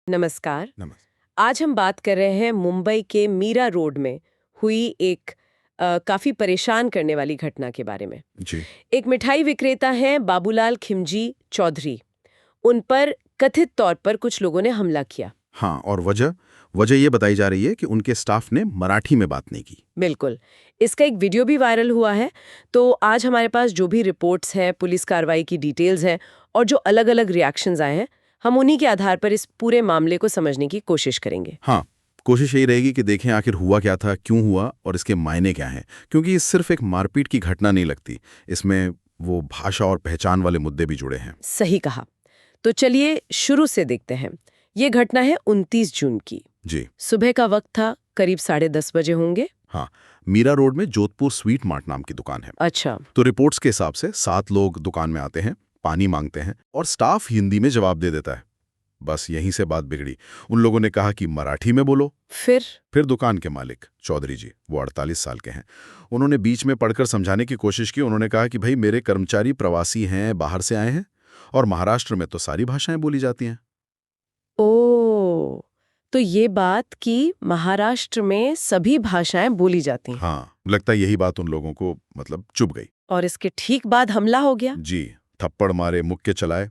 नमस्कार। नमस्ते। आज हम बात कर रहे हैं मुंबई के मीरा रोड में हुई एक काफी परेशान करने वाली घटना के बारे में। जी। एक मिठाई विक्रेता हैं बाबूलाल खिमजी चौधरी। उन पर कथित तौर पर कुछ लोगों ने हमला किया। हाँ, और वजह वजह ये बताई जा रही है कि उनके स्टाफ ने मराठी में बात नहीं की। बिल्कुल। इसका एक वीडियो भी वायरल हुआ है। तो आज हमारे पास जो भी रिपोर्ट्स हैं, पुलिस कार्रवाई की डिटेल्स हैं और जो अलग-अलग रिएक्शंस आए हैं, हम उन्हीं के आधार पर इस पूरे मामले को समझने की कोशिश करेंगे। हाँ, कोशिश यही रहेगी कि देखें आखिर हुआ क्या था, क्यों हुआ और इसके मायने क्या हैं। क्योंकि ये सिर्फ एक मारपीट की घटना नहीं लगती, इसमें वो भाषा और पहचान वाले मुद्दे भी जुड़े हैं। सही कहा। तो चलिए शुरू से देखते हैं। ये घटना है 29 जून की। जी। सुबह का वक्त था, करीब 10:30 बजे होंगे। हाँ, मीरा रोड में जोधपुर स्वीट मार्ट नाम की दुकान है। अच्छा। तो रिपोर्ट्स के हिसाब से 7 लोग दुकान में आते हैं, पानी मांगते हैं और स्टाफ हिंदी में जवाब दे देता है। बस यहीं से बात बिगड़ी। उन लोगों ने कहा कि मराठी में बोलो। फिर दुकान के मालिक चौधरी जी, वो 48 साल के हैं, उन्होंने बीच में पढ़कर समझाने की कोशिश की। उन्होंने कहा कि भाई मेरे कर्मचारी प्रवासी हैं, बाहर से आए हैं और महाराष्ट्र में तो सारी भाषाएं बोली जाती हैं। ओ, तो ये बात कि महाराष्ट्र में सभी भाषाएं बोली जाती हैं। हाँ, लगता है यही बात उन लोगों को मतलब चुभ गई। और इसके ठीक बाद हमला हो गया। जी, थप्पड़ मारे, मुक्के चलाए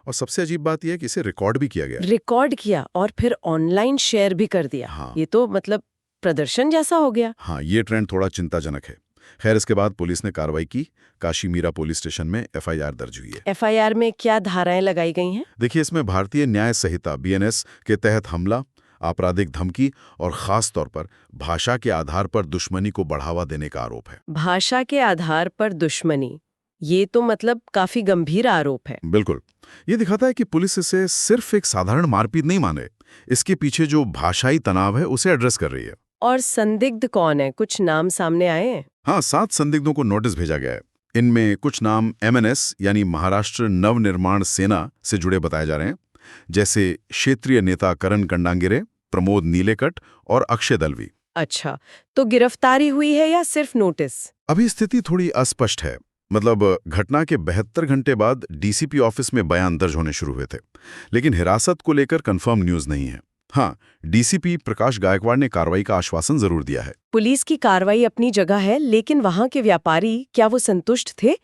और सबसे अजीब बात यह है कि इसे रिकॉर्ड भी किया गया। रिकॉर्ड किया और फिर ऑनलाइन शेयर भी कर दिया। हाँ। ये तो मतलब प्रदर्शन जैसा हो गया। हाँ, ये ट्रेंड थोड़ा चिंताजनक है। खैर, इसके बाद पुलिस ने कार्रवाई की। काशी मीरा पुलिस स्टेशन में एफआईआर दर्ज हुई है। एफआईआर में क्या धाराएं लगाई गई हैं? देखिए, इसमें भारतीय न्याय संहिता बीएनएस के तहत हमला, आपराधिक धमकी और खास तौर पर भाषा के आधार पर दुश्मनी को बढ़ावा देने का आरोप है। भाषा के आधार पर दुश्मनी, ये तो मतलब काफी गंभीर आरोप है। बिल्कुल। ये दिखाता है कि पुलिस इसे सिर्फ एक साधारण मारपीट नहीं मान रही, इसके पीछे जो भाषाई तनाव है उसे एड्रेस कर रही है। और संदिग्ध कौन है? कुछ नाम सामने आए हैं? हाँ, 7 संदिग्धों को नोटिस भेजा गया है। इनमें कुछ नाम एमएनएस यानी महाराष्ट्र नवनिर्माण सेना से जुड़े बताए जा रहे हैं, जैसे क्षेत्रीय नेता करण कंडांगिरे, प्रमोद नीलेकट और अक्षय दलवी। अच्छा, तो गिरफ्तारी हुई है या सिर्फ नोटिस? अभी स्थिति थोड़ी अस्पष्ट है। मतलब घटना के 72 घंटे बाद डीसीपी ऑफिस में बयान दर्ज होने शुरू हुए थे, लेकिन हिरासत को लेकर कंफर्म न्यूज नहीं है। हाँ, डीसीपी प्रकाश गायकवाड़ ने कार्रवाई का आश्वासन जरूर दिया है। पुलिस की कार्रवाई अपनी जगह है, लेकिन वहां के व्यापारी क्या वो संतुष्ट थे?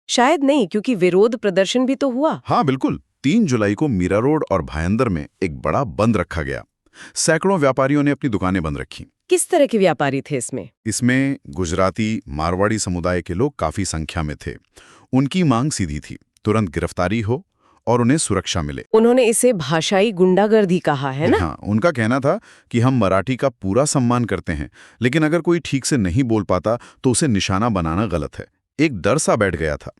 शायद नहीं, क्योंकि विरोध प्रदर्शन भी तो हुआ। हाँ बिल्कुल, 3 जुलाई को मीरा रोड और भायंदर में एक बड़ा बंद रखा गया। सैकड़ों व्यापारियों ने अपनी दुकानें बंद रखी। किस तरह के व्यापारी थे इसमें? इसमें गुजराती, मारवाड़ी समुदाय के लोग काफी संख्या में थे। उनकी मांग सीधी थी, तुरंत गिरफ्तारी हो और उन्हें सुरक्षा मिले। उन्होंने इसे भाषाई गुंडागर्दी कहा है ना? हाँ, उनका कहना था कि हम मराठी का पूरा सम्मान करते हैं, लेकिन अगर कोई ठीक से नहीं बोल पाता तो उसे निशाना बनाना गलत है। एक डर सा बैठ गया था।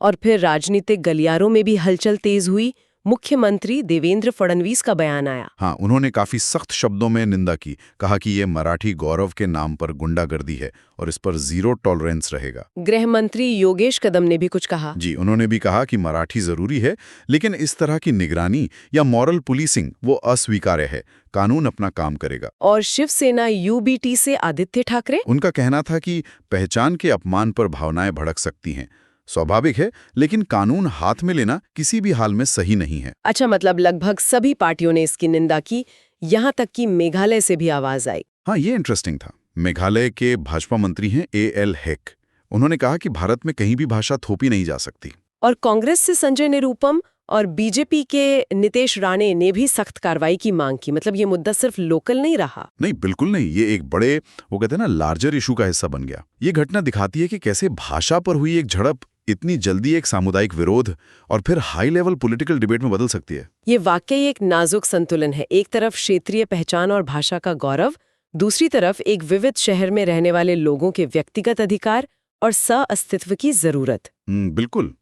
और फिर राजनीतिक गलियारों में भी हलचल तेज हुई। मुख्यमंत्री देवेंद्र फडणवीस का बयान आया। हाँ, उन्होंने काफी सख्त शब्दों में निंदा की, कहा कि ये मराठी गौरव के नाम पर गुंडागर्दी है और इस पर 0 टॉलरेंस रहेगा। गृह मंत्री योगेश कदम ने भी कुछ कहा। जी, उन्होंने भी कहा कि मराठी जरूरी है, लेकिन इस तरह की निगरानी या मॉरल पुलिसिंग वो अस्वीकार्य है। कानून अपना काम करेगा। और शिवसेना यूबीटी से आदित्य ठाकरे, उनका कहना था कि पहचान के अपमान पर भावनाएं भड़क सकती हैं, स्वाभाविक है, लेकिन कानून हाथ में लेना किसी भी हाल में सही नहीं है। अच्छा, मतलब लगभग सभी पार्टियों ने इसकी निंदा की, यहाँ तक कि मेघालय से भी आवाज आई। हाँ, ये इंटरेस्टिंग था। मेघालय के भाजपा मंत्री हैं एएल हेक। उन्होंने कहा कि भारत में कहीं भी भाषा थोपी नहीं जा सकती। और कांग्रेस से संजय निरुपम और बीजेपी के नीतीश राणे ने भी सख्त कार्रवाई की मांग की। मतलब ये मुद्दा सिर्फ लोकल नहीं रहा। नहीं, बिल्कुल नहीं, ये एक बड़े, वो कहते हैं ना, लार्जर इशू का हिस्सा बन गया। ये घटना दिखाती है कि कैसे भाषा पर हुई एक झड़प इतनी जल्दी एक सामुदायिक विरोध और फिर हाई लेवल पॉलिटिकल डिबेट में बदल सकती है। ये वाकई एक नाजुक संतुलन है। एक तरफ क्षेत्रीय पहचान और भाषा का गौरव, दूसरी तरफ एक विविध शहर में रहने वाले लोगों के व्यक्तिगत अधिकार और सह-अस्तित्व की जरूरत। बिल्कुल।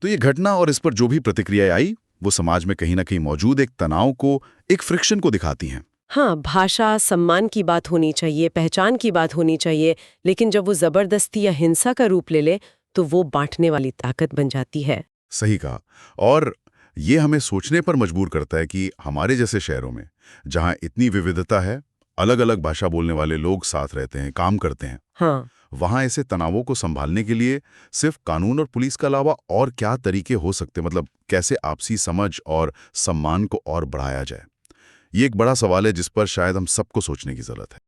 तो ये घटना और इस पर जो भी प्रतिक्रियाएं आई, वो समाज में कहीं ना कहीं मौजूद एक तनाव को, एक फ्रिक्शन को दिखाती हैं। हाँ, भाषा सम्मान की बात होनी चाहिए, पहचान की बात होनी चाहिए, लेकिन जब वो जबरदस्ती या हिंसा का रूप ले ले तो वो बांटने वाली ताकत बन जाती है। सही कहा। और ये हमें सोचने पर मजबूर करता है कि हमारे जैसे शहरों में, जहां इतनी विविधता है, अलग अलग भाषा बोलने वाले लोग साथ रहते हैं, काम करते हैं। हाँ। वहाँ ऐसे तनावों को संभालने के लिए सिर्फ कानून और पुलिस के अलावा और क्या तरीके हो सकते, मतलब कैसे आपसी समझ और सम्मान को और बढ़ाया जाए? ये एक बड़ा सवाल है जिस पर शायद हम सबको सोचने की जरूरत है।